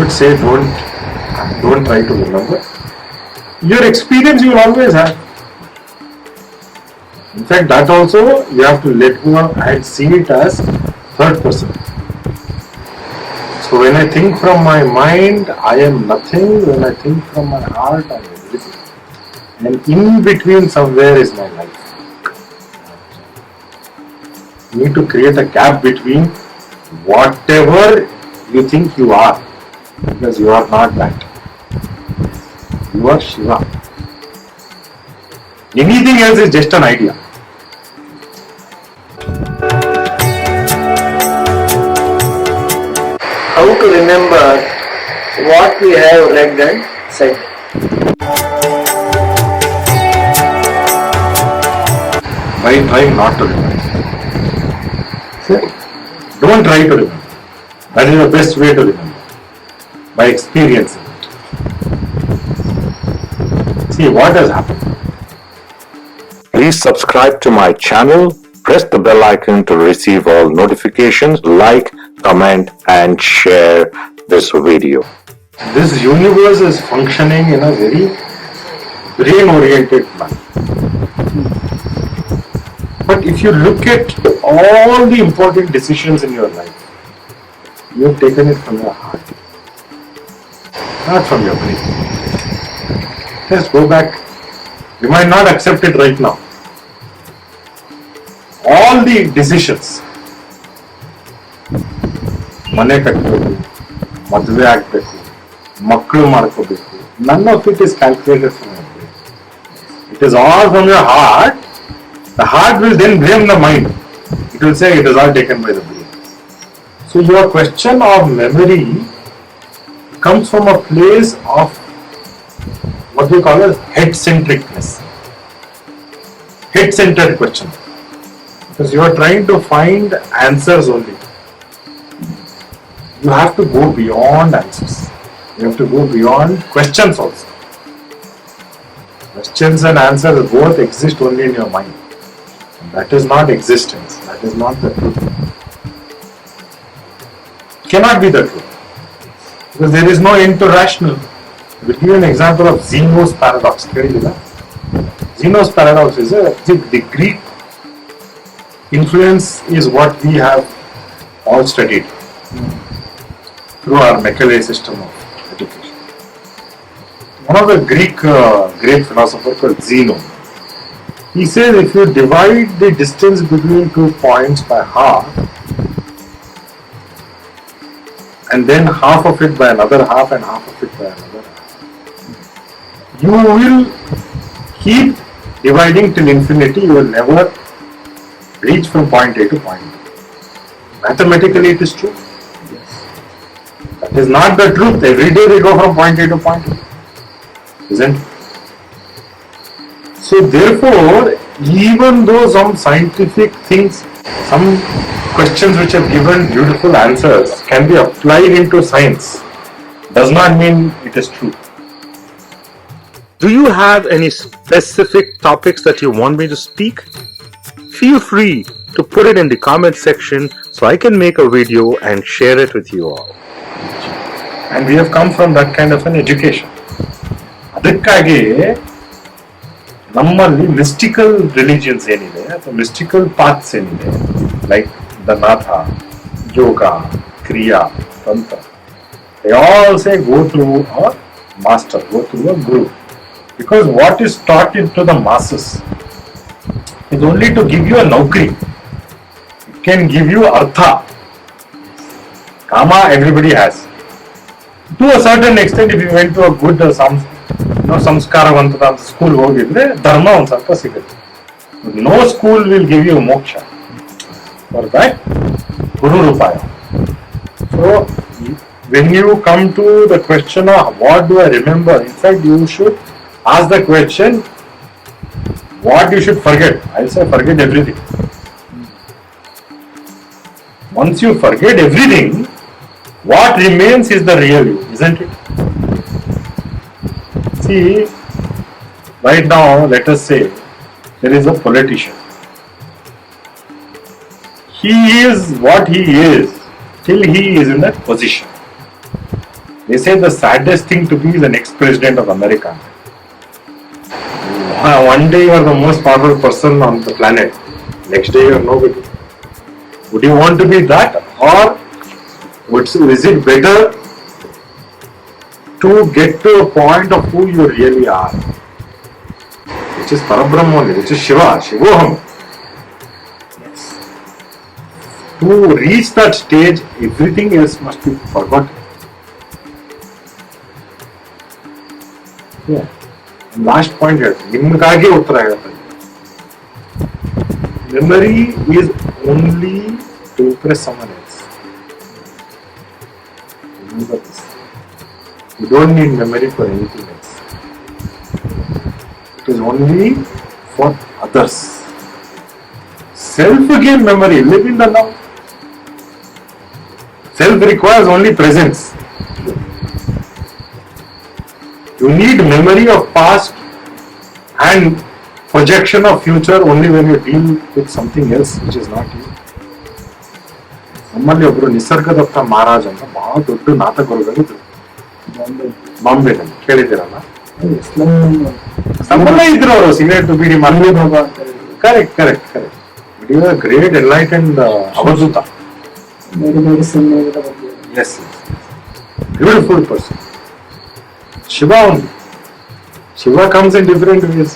would say don't try to remember. Your experience you will always have. In fact, that also you have to let go and see it as third person. So when I think from my mind, I am nothing. When I think from my heart, I am everything. And in between somewhere is my life. You need to create a gap between whatever you think you are, because you are not that. You are Shiva. Anything else is just an idea. How to remember what we have read and said? By trying not to remember. Don't try to remember. That is the best way to remember. By experiencing it. See what has happened. Please subscribe to my channel, press the bell icon to receive all notifications, like, comment and share this video. This universe is functioning in a very brain-oriented manner. But if you look at all the important decisions in your life, you have taken it from your heart, not from your brain. Just go back. You might not accept it right now. All the decisions, ಮನೆ ಕಟ್ಟಬೇಕು, ಮದುವೆ ಆಗಬೇಕು, ಮಕ್ಕಳು ಮಾಡ್ಕೋಬೇಕು, none of it is calculated from your brain. It is all from your heart. The heart will then blame the mind. It will say it is all taken by the brain. So your question of memory comes from a place of what we call as head-centricness. Head-centered question. Because you are trying to find answers only. You have to go beyond answers. You have to go beyond questions also. Questions and answers both exist only in your mind. And that is not existence. That is not the truth. It cannot be the truth. Because there is no end to rational. I will give you an example of Zeno's paradox. Zeno's paradox is the Greek influence is what we have all studied through our Macaulay system of education. One of the Greek great philosophers called Zeno, he says if you divide the distance between 2 points by half and then half of it by another half and half of it by another half, you will keep dividing till infinity. You will never reach from point A to point B. Mathematically it is true. Yes. That is not the truth. Every day we go from point A to point B. Isn't it? So therefore, even though some scientific things, some questions which have given beautiful answers can be applied into science, does not mean it is true. Do you have any specific topics that you want me to speak? Feel free to put it in the comment section so I can make a video and share it with you all. And we have come from that kind of an education. ಅದಕ್ಕಾಗಿ ನಮ್ಮಲ್ಲಿ mystical religions ಏನಿದೆ ಅಥವಾ mystical paths ಏನಿದೆ, like the ನಾಥ, ಯೋಗ, ಕ್ರಿಯಾ, ತಂತ್ರ, they all say go through a master, go through a guru. Because what is taught into the masses is only to give you a naukri. It can give you artha. Kama everybody has. To a certain extent, if you went to a good samskaravantada school ಹೋಗಿದ್ರೆ ಧರ್ಮ ಒಂದು ಸ್ವಲ್ಪ ಸಿಗುತ್ತೆ. No school will give you moksha. For that, Guru Rupaya. So, when you come to the question of what do I remember, in fact, you should ask the question, what you should forget. I'll say forget everything. Once you forget everything, what remains is the real you, isn't it? See, right now, let us say there is a politician. He is what he is till he is in that position. They say the saddest thing to be is an ex-president of America. One day you are the most powerful person on the planet. Next day you are nobody. Would you want to be that, or is it better to get to a point of who you really are, which is Parabrahma only, which is Shiva, Shivoham? Yes. To reach that stage, everything else must be forgotten. Yeah. Last point here, ನಿಮಗಾಗಿ ಉತ್ತರ ಹೇಳ್ತಾರೆ. Memory is only to impress someone else. Remember this. You don't need memory for anything else. It is only for others. Self gain memory, live in the now. Self requires only presence. You need memory of past and projection of future only when you deal with something else which is not you. ನಮ್ಮಲ್ಲಿ ಒಬ್ರು ನಿಸರ್ಗದತ್ತ ಮಹಾರಾಜ್ ಅಂತ ಬಹಳ ದೊಡ್ಡ ನಾಟಕರುಗಳಿದ್ರು ಬಾಂಬೆನಲ್ಲಿ, ಕೇಳಿದಿರಲ್ಲ? ಸಂಬಂಧ ಇದ್ರು ಅವರು, cigarette ಬೀಡಿ ಮರಳಿ ಬಾಬಾ ಅಂತ. Correct correct correct. But you are great enlightened Avadhuta. Yes, beautiful person. Shiva only. Shiva comes in different ways.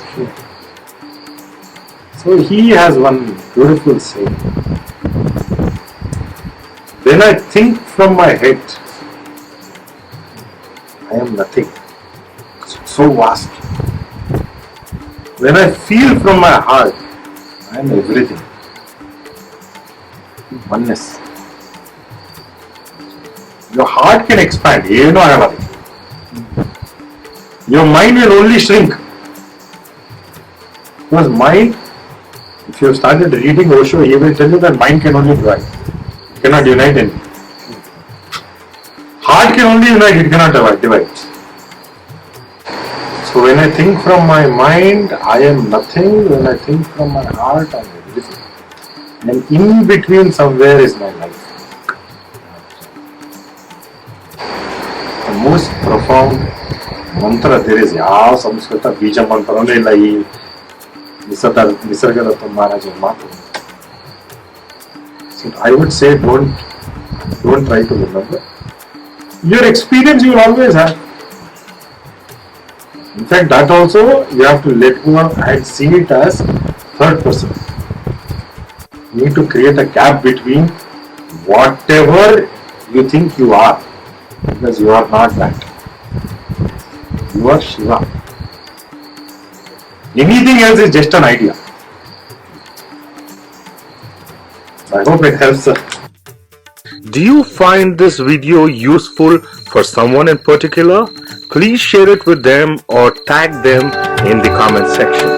So he has one beautiful saying. When I think from my head, I am nothing. So vast. When I feel from my heart, I am everything. Oneness. Your heart can expand. Your mind will only shrink. Because mind, if you have started reading Osho, he will tell you that mind can only divide. It cannot unite anything. Heart can only unite, it cannot divide. So when I think from my mind, I am nothing. When I think from my heart, I am everything. And in between somewhere is my life. The most profound ಮಂತ್ರ there is. ಯಾವ ಸಂಸ್ಕೃತ ಬೀಜ ಮಂತ್ರನೂ ಇಲ್ಲ ಈ ನಿಸರ್ಗದತ್ತ ಮಹಾರಾಜರ ಮಾತು. So I would say don't try to remember. Your experience you will always have. In fact, that also you have to let go and see it as third person. You need to create a gap between whatever you think you are, because you are not that. You are Shiva. Anything else is just an idea. I hope it helps, sir. Do you find this video useful for someone in particular? Please share it with them or tag them in the comment section.